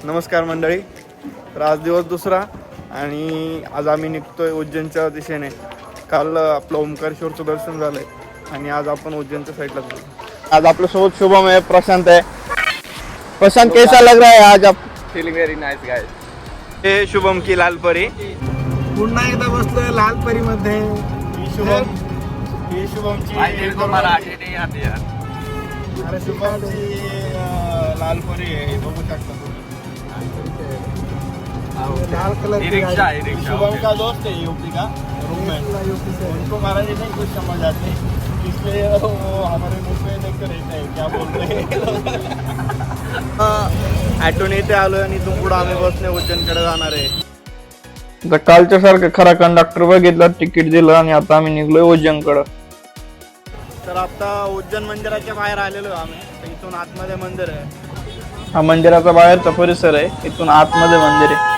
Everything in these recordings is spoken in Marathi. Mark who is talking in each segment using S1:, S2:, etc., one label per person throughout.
S1: नमस्कार मंडळी. तर आज दिवस दुसरा आणि आज आम्ही निघतोय उज्जैनच्या दिशेने. काल आपलं ओंकारेश्वरचं दर्शन झालंय आणि आज आपण उज्जैनच्या साईडला जाऊ. आज आपल्या सोबत शुभम आहे, प्रशांत आहे. प्रशांत कैसा लग रहा है आज आप?
S2: Feeling very nice guys.
S1: हे शुभम की लालपरी.
S3: पुन्हा एकदा बसलोय लालपरी मध्ये.
S1: ही शुभमची
S2: मराठी नहीं आती यार.
S1: अरे शुभमची लालपरी आहे, बघू शकता तुम्ही.
S3: लाल कलर की
S2: रिक्शा
S3: गाड़ी.
S2: है रिक्शा.
S1: शुभम का दोस्त है यूपी का, रूममेट.
S3: यूपी से.
S1: उनको मराठी नहीं कुछ समझ आती, इसलिए वो हमारे मुंह पे देखते रहते हैं क्या बोल रहे हैं. ॲटोने इथे आलोय आणि इथून पुढे आम्ही बसने उज्जैनकडे जाणार आहे. कालच्या सारखं खरा कंडक्टर बघितला, तिकीट दिलं आणि आता आम्ही निघलोय उज्जैनकडे. तर आता उज्जैन मंदिराच्या बाहेर आलेलो आम्ही. तर इथून आतमध्ये मंदिर आहे. हा मंदिराचा बाहेरचा परिसर आहे, इथून आतमध्ये मंदिर आहे.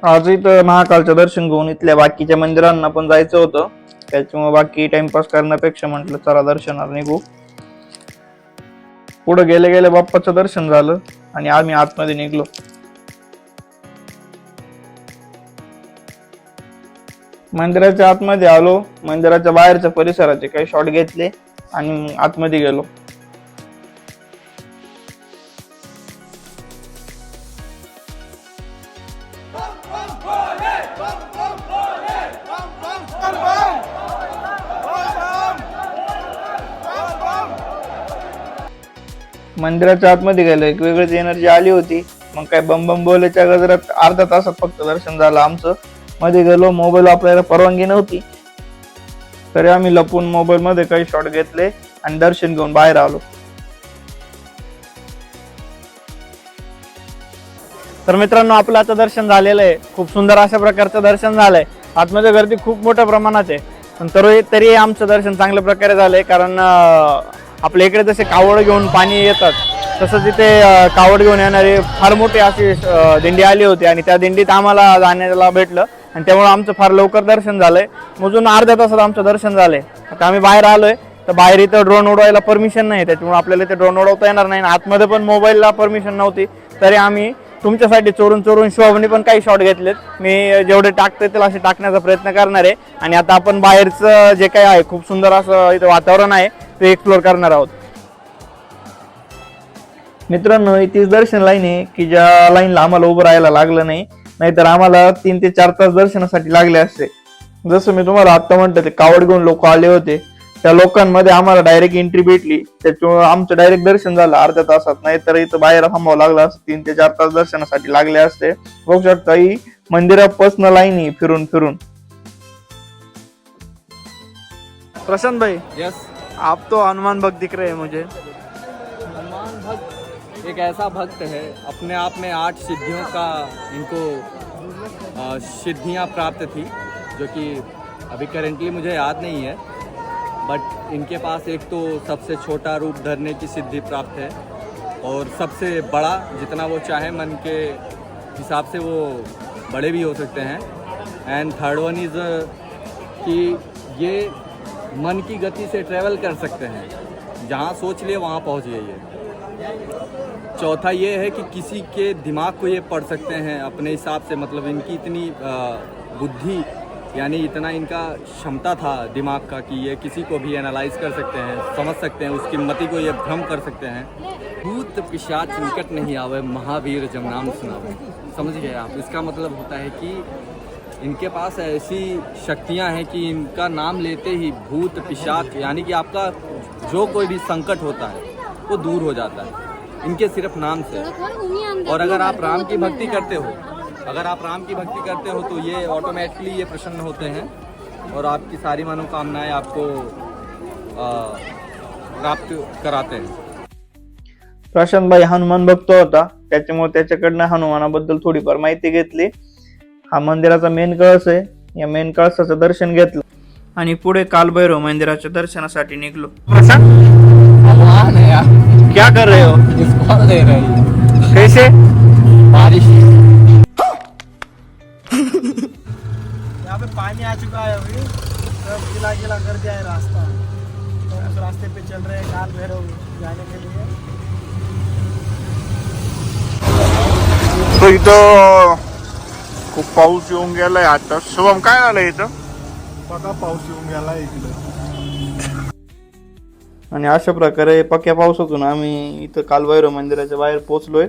S1: आज इथं महाकालचं दर्शन घेऊन इथल्या बाकीच्या मंदिरांना पण जायचं होतं, त्याच्यामुळे बाकी टाइमपास करण्यापेक्षा म्हटलं चला दर्शनाला निघू. पुढे गेले गेले बाप्पाचं दर्शन झालं आणि आम्ही आतमध्ये निघलो. मंदिराच्या आतमध्ये आलो, मंदिराच्या बाहेरच्या परिसराचे काही शॉट घेतले आणि आतमध्ये गेलो. मंदिराच्या आतमध्ये गेलो, एक वेगळीच एनर्जी आली होती. मग काय बम बम बोलायच्या गजरात अर्धा तासात फक्त दर्शन झालं आमचं. मध्ये गेलो, मोबाईल वापरायला परवानगी नव्हती, तरी आम्ही लपून मोबाईल मध्ये काही शॉट घेतले आणि दर्शन घेऊन बाहेर आलो. तर मित्रांनो, आपलं आता दर्शन झालेलं आहे. खूप सुंदर अशा प्रकारचं दर्शन झालंय. आतमध्ये गर्दी खूप मोठ्या प्रमाणात आहे, पण तरी आमचं दर्शन चांगल्या प्रकारे झालंय. कारण आपल्या इकडे जसे कावड घेऊन पाणी येतात, तसंच इथे कावड घेऊन येणारी फार मोठी अशी दिंडी आली होती आणि त्या दिंडीत आम्हाला जाण्याला भेटलं आणि त्यामुळे आमचं फार लवकर दर्शन झालंय. मोजून अर्ध्या तासात आमचं दर्शन झालंय. आता आम्ही बाहेर आलोय, तर बाहेर इथं ड्रोन उडवायला परमिशन नाही, त्याच्यामुळे आपल्याला इथे ड्रोन उडवता येणार नाही. आतमध्ये पण मोबाईलला परमिशन नव्हती, तरी आम्ही तुमच्यासाठी चोरून शुभमने पण काही शॉट घेतलेत. मी जेवढे टाकता येतील असे टाकण्याचा प्रयत्न करणार आहे. आणि आता आपण बाहेरचं जे काही आहे, खूप सुंदर असं इथं वातावरण आहे, ते एक्सप्लोर करणार आहोत. मित्रांनो, इथेच दर्शन लाईन आहे की ज्या लाईनला आम्हाला उभं राहायला लागलं नाही, नाहीतर आम्हाला 3 ते 4 तास दर्शनासाठी लागले असते. जसं मी तुम्हाला आता म्हणतो, ते कावड घेऊन लोक आले होते, त्या लोकांमध्ये आम्हाला डायरेक्ट एंट्री भेटली, त्याच्यामुळे आमचं डायरेक्ट दर्शन झालं अर्ध्या तासात. नाहीतर इथं बाहेर थांबावं लागलं असतं, 3 ते 4 तास दर्शनासाठी लागले असते. बघू शकता, ही मंदिरापासून लाईन आहे फिरून फिरून. प्रशांत भाई,
S2: यस.
S1: आप तो हनुमान भक्त दिख रहे हैं मुझे.
S2: हनुमान भक्त एक ऐसा भक्त है, अपने आप में 8 सिद्धियों का इनको सिद्धियां प्राप्त थी, जो कि अभी करेंटली मुझे याद नहीं है. बट इनके पास एक तो सबसे छोटा रूप धरने की सिद्धि प्राप्त है, और सबसे बड़ा, जितना वो चाहे मन के हिसाब से वो बड़े भी हो सकते हैं. एंड थर्ड वन इज़ कि ये मन की गति से ट्रैवल कर सकते हैं, जहाँ सोच लिए वहाँ पहुँच जाइए. चौथा ये है कि किसी के दिमाग को ये पढ़ सकते हैं अपने हिसाब से. मतलब इनकी इतनी बुद्धि, यानी इतना इनका क्षमता था दिमाग का कि ये किसी को भी एनालाइज कर सकते हैं, समझ सकते हैं, उसकी मति को ये भ्रम कर सकते हैं. भूत पिशाच निकट नहीं आवे, महावीर जब नाम सुनावे. समझ गए आप? इसका मतलब होता है कि इनके पास ऐसी शक्तियां हैं कि इनका नाम लेते ही भूत पिशाच, यानी कि आपका जो कोई भी संकट होता है वो दूर हो जाता है इनके सिर्फ नाम से. और अगर आप राम की भक्ति करते हो, तो ये ऑटोमेटिकली ये प्रसन्न होते हैं और आपकी सारी मनोकामनाएं आपको प्राप्त कराते हैं.
S1: प्रशांत भाई हनुमान भक्त होता, त्याच्यामुळे त्याच्याकडनं हनुमानाबद्दल थोडीफार माहिती घेतली. हा मंदिराचा मेन कळस आहे, या मेन कळसाचं दर्शन घेतलं आणि पुढे कालभैरव मंदिराच्या दर्शनासाठी निघलो. क्या कर रहे हो?
S2: दे रही है.
S1: कैसे?
S2: बारिश.
S3: यहाँ पे पानी आ चुका है अभी, सब गीला गीला कर दिया है रास्ता, तो उस रास्ते पे चल रहे हैं काल भैरव जाने के लिए.
S4: तो इथं खूप पाऊस येऊन गेलाय आता. शुभम काय झालंय इथं?
S3: बघा पाऊस येऊन गेला इकडे.
S1: आणि अशा प्रकारे पक्या पावसातून आम्ही इथं कालभैरव मंदिराच्या बाहेर पोहोचलोय.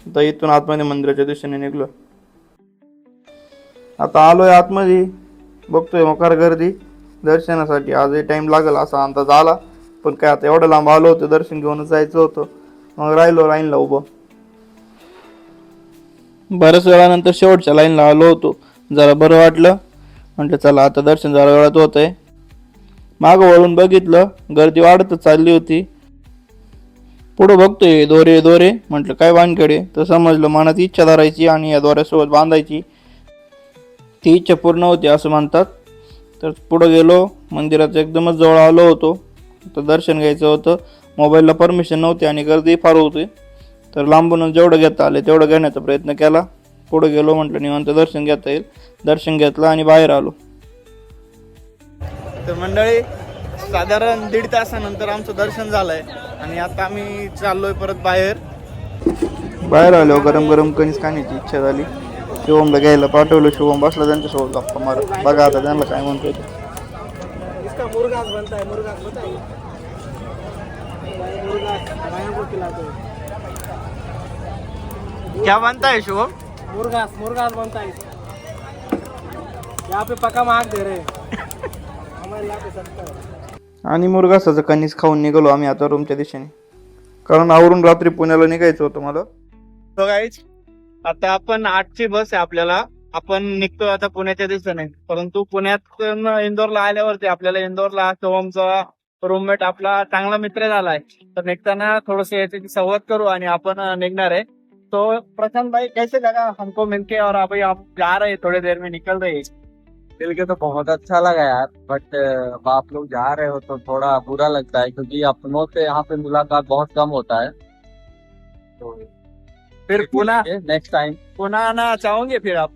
S1: तर इथून आतमध्ये मंदिराच्या दिशेने निघलो. आता आलोय आतमध्ये, बघतोय मोकार गर्दी दर्शनासाठी. आजही टाइम लागेल असा अंदाज आला, पण काय आता एवढं लांब आलो होतो, दर्शन घेऊनच जायचं होतं, मग राहिलो लाईनला उभं. बऱ्याच वेळानंतर शेवटच्या लाईनला आलो होतो. जरा बरं वाटलं, म्हटलं चला आता दर्शन जरा वेळात होत आहे. मागं वळून बघितलं, गर्दी वाढतच चालली होती. पुढं बघतोय दोरे दोरे, म्हटलं काय वानकडे. तर समजलं मनात इच्छा धरायची आणि या दोऱ्यासोबत बांधायची, ती इच्छा पूर्ण होती असं म्हणतात. तर पुढं गेलो, मंदिरात एकदमच जवळ आलो होतो. तर दर्शन घ्यायचं होतं, मोबाईलला परमिशन नव्हती आणि गर्दी फार होती. तर लांबूनच जेवढं घेता आले तेवढं घेण्याचा प्रयत्न केला. पुढे गेलो, म्हटलं निवांत दर्शन घेता येईल. दर्शन घेतलं आणि बाहेर आलो. तर मंडळी, साधारण 1.5 तासानंतर आमचं दर्शन झालंय आणि आता आम्ही चाललोय परत बाहेर. बाहेर आलो, गरम गरम कणीस खाण्याची इच्छा झाली. शिवमला घ्यायला पाठवलं. शिवम बसला त्यांच्यासोबत गप्पा मारत. बघा आता त्यांना काय म्हणतोय.
S3: इसका मुर्गास बनता है, मुर्गास बताइए. मुर्गास गायों को खिलाते हैं.
S1: क्या बनता है शिवम?
S3: मुर्गास मुर्गास बनता है. यहाँ पे पका मार दे रहे हैं. हमारे यहाँ पे सस्ता है.
S1: आणि मुरघासाचं कणीस खाऊन निघालो आम्ही आता रूमच्या दिशेने, कारण आवरून रात्री पुण्याला निघायचं होतं मला. So guys, आता आपण 8ची बस आहे आपल्याला. आपण निघतोय आता पुण्याच्या दिशेने. परंतु पुण्यात इंदोरला आल्यावरती आपल्याला इंदोरला शिवमचा रूममेट आपला चांगला मित्र झालाय. तर निघताना थोडसे याची संवाद करू आणि आपण निघणार आहे. तो प्रशांत भाई, कैसे लगा हमको मिलके और अभी आप जा रहे हैं, थोड़ी देर में निकल रहे हैं?
S2: मिल के तो बहुत अच्छा लगा यार, बट अब आप लोग जा रहे हो तो थोड़ा बुरा लगता है, क्योंकि अपनों से यहाँ पे मुलाकात बहुत कम होता है. तो
S1: फिर पुनः
S2: नेक्स्ट टाइम
S1: पुनः आना चाहोगे? फिर आप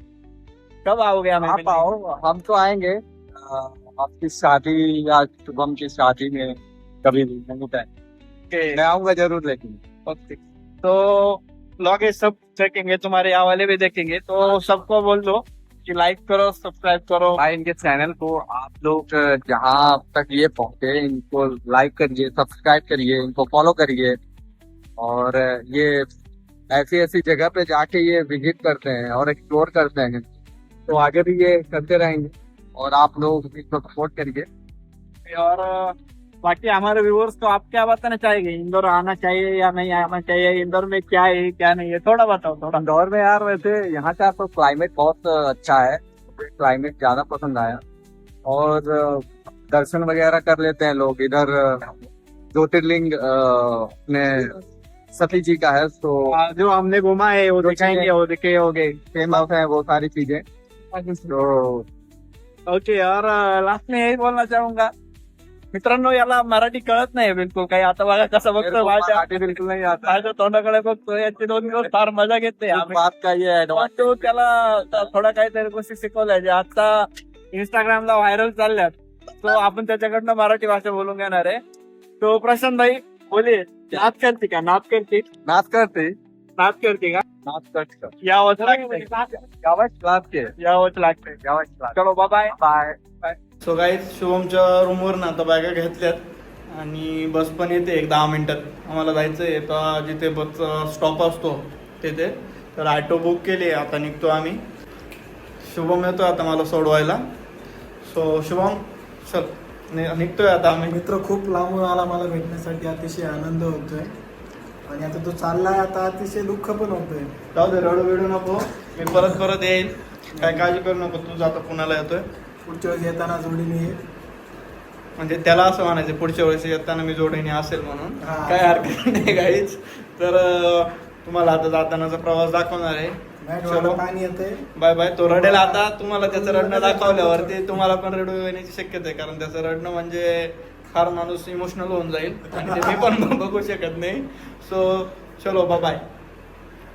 S1: कब आओगे? हमें
S2: आप
S1: मिलने?
S2: आओ, हम तो आएंगे. आपकी शादी या शुभम की शादी में कभी भी नहीं टाइम.
S1: Okay.
S2: मैं आऊंगा जरूर. लेकिन
S1: ओके, तो ब्लॉग ये सब देखेंगे, तुम्हारे यहाँ वाले भी देखेंगे, तो सबको बोल दो कि लाइक करो, सब्सक्राइब करो.
S2: भाई इनके चैनल को आप लोग जहाँ तक ये पहुंचे, इनको लाइक करिए, सब्सक्राइब करिए, इनको फॉलो करिए. और ये ऐसी ऐसी जगह पे जाके ये विजिट करते हैं और एक्सप्लोर करते हैं. तो आगे भी ये करते रहेंगे और आप लोग इसको सपोर्ट करिए.
S1: और बाकी हमारे व्यूअर्स को आप क्या बताना चाहेंगे? इंदौर आना चाहिए या नहीं आना चाहिए? इंदौर में क्या है क्या नहीं है, थोड़ा बताओ. थोड़ा
S2: इंदौर में यार वैसे यहाँ का तो क्लाइमेट बहुत अच्छा है. मुझे क्लाइमेट ज्यादा पसंद आया. और दर्शन वगैरह कर लेते हैं लोग इधर. ज्योतिर्लिंग अपने सती जी का है, तो
S1: जो हमने घूमा है वो दिखाएंगे, वो दिखे होगे.
S2: फेमस है वो सारी चीजें. तो
S1: ओके, और लास्ट में यही बोलना चाहूंगा, मित्रांनो, याला मराठी कळत नाही बिलकुल काही. आता बघा कसं बघतो,
S2: मराठी बिलकुल नाही आता.
S1: माझ्या तोंडाकडे बघतो. याची 2 दिवस फार मजा घेते.
S2: बात का ये
S1: पण तो त्याला थोडा काहीतरी गोष्टी शिकवल्या जे आता इंस्टाग्रामला व्हायरल चालल्यात. तो आपण त्याच्याकडनं मराठी भाषा बोलून घेणार आहे. तो प्रशांत भाई बोलिए, नाच करते का? नाच करते
S2: नाच करते
S1: नाच करते का?
S2: नाच करते
S1: यावंच लागते. यावंच लागते. चलो बाय
S2: बाय.
S1: सो गाईज, शुभमच्या रूमवरनं आता बॅगा घेतल्यात आणि बस पण येते एक 10 मिनिटात. आम्हाला जायचं आहे आता जिथे बस स्टॉप असतो तिथे. तर ऑटो बुक केली, आता निघतो आम्ही. शुभम येतो आता मला सोडवायला. सो शुभम, चल निघतोय आता आम्ही.
S3: मित्र खूप लांबून आला मला भेटण्यासाठी, अतिशय आनंद होतोय. आणि आता तो चाललाय, आता अतिशय दुःख पण होतोय.
S1: जाऊ दे, रडू बिडू नको, मी परत येईल, काय काळजी करू नको. तू आता पुण्याला येतोय,
S3: पुढच्या वेळेस येताना जोडीने ये.
S1: म्हणजे त्याला असं म्हणायचं पुढच्या वेळेस येताना मी जोडीने असेल म्हणून.
S3: हा.
S1: काय हरकत नाही गाईच. तर तुम्हाला आता जातानाचा प्रवास दाखवणार आहे.
S3: चलो, पाणी येते.
S1: Bye bye. तो रडेल आता. तुम्हाला त्याचं रडणं दाखवल्यावरती तुम्हाला पण रडू येण्याची शक्यता आहे, कारण त्याचं रडणं म्हणजे फार माणूस इमोशनल होऊन जाईल आणि ते मी पण बघू शकत नाही. सो चलो, bye bye.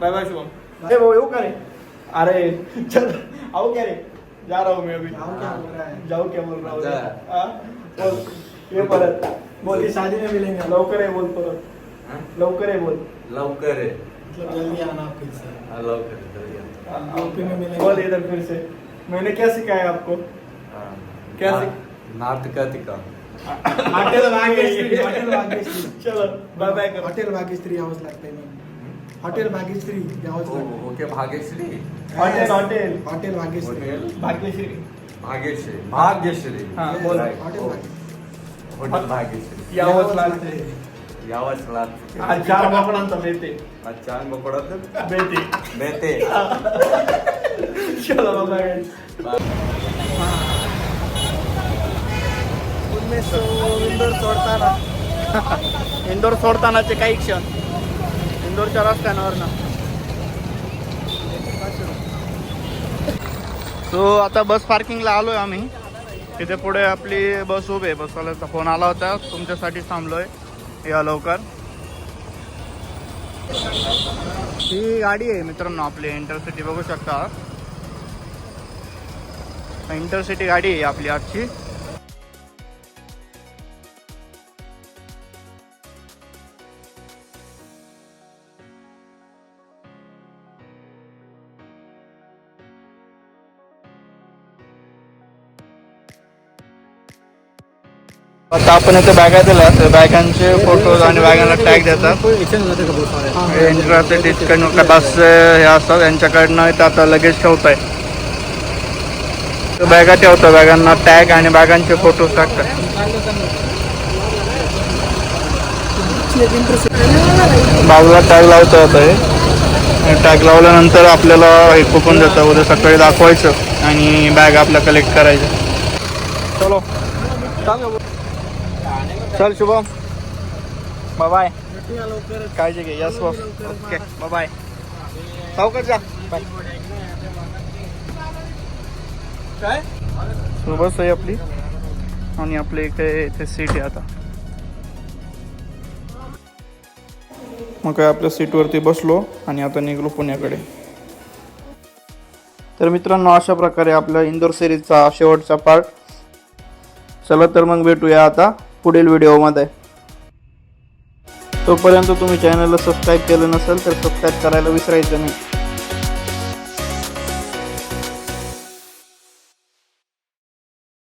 S1: Bye bye Shubham. ए भाऊ, येऊ का रे? अरे चल, आओ क्या रे? जा रहा हूँ मैं अभी. जाऊ क्या बोल रहा हूँ? बोल, ये परत बोल.
S3: शादी में मिलेंगे.
S1: लवकर आहे बोल, परत लवकर आहे बोल.
S2: लवकर आहे.
S3: मतलब जल्दी आना फिर से
S2: अलाउ कर जल्दी
S3: यूपी में मिलेंगे।
S1: बोल इधर फिर से मैंने क्या सिखाया आपको क्या
S2: नार्थ का तिका
S3: हॉटेल भाग्यश्री हॉटेल भाग्यश्री
S1: चलो बाय बाय करो
S3: हॉटेल भाग्यश्री यावंच लागतंय मग हॉटेल भाग्यश्री यावंच लागतंय
S2: okay Bhagyashree
S1: hotel hotel
S3: hotel Bhagyashree
S2: hotel
S1: Bhagyashree
S2: Bhagyashree Bhagyashree
S1: हाँ बोल
S2: Right.
S3: Hotel
S2: Oh.
S3: Bhagyashree
S2: hotel Bhagyashree
S1: यावंच लागते
S2: यावंच लागते
S1: आज 4 बोकडांचा बेते
S2: अच्छा पकडत
S1: बेते
S2: बेते
S1: चलो बाय
S3: इंदोर सोडताना
S1: इंदोर सोडतानाचे काही क्षण इंदोरच्या रस्त्यांवरनं सो आता बस पार्किंगला आलोय आम्ही तिथे पुढे आपली बस उभी आहे बसवाल्याचा फोन आला होता तुमच्यासाठी थांबलोय या लवकर ही गाडी आहे मित्रांनो आपली इंटरसिटी बघू शकता इंटरसिटी गाडी आहे आपली आजची आता आपण इथे बॅगा दिल्या तर बॅगांचे फोटोज आणि बॅगांना टॅग देतात इंटरचे डिस्काउंट बस हे असतात यांच्याकडनं इथं आता लगेच ठेवताय बॅगा ठेवतो बॅगांना टॅग आणि बॅगांचे फोटोज टाकतात बाजूला टॅग लावतो आता हे टॅग लावल्यानंतर आपल्याला हे कुपन देतं उद्या सकाळी दाखवायचं आणि बॅग आपल्या कलेक्ट करायचं चलो चल शुभम बाय बाय काळजी घे yes boss okay bye bye सावकाश जा बाय काय बस आहे आपली आणि आपल्या इथे सीट आहे आता मग काय आपल्या सीटवरती बसलो आणि आता निघलो पुण्याकडे तर मित्रांनो अशा प्रकारे आपल्या इंदोर सिरीजचा शेवटचा पार्ट चला तर मग भेटूया आता पुढील व्हिडिओमध्ये तोपर्यंत तुम्ही चॅनलला सबस्क्राईब केलं नसेल तर सबस्क्राईब करायला विसरायचं नाही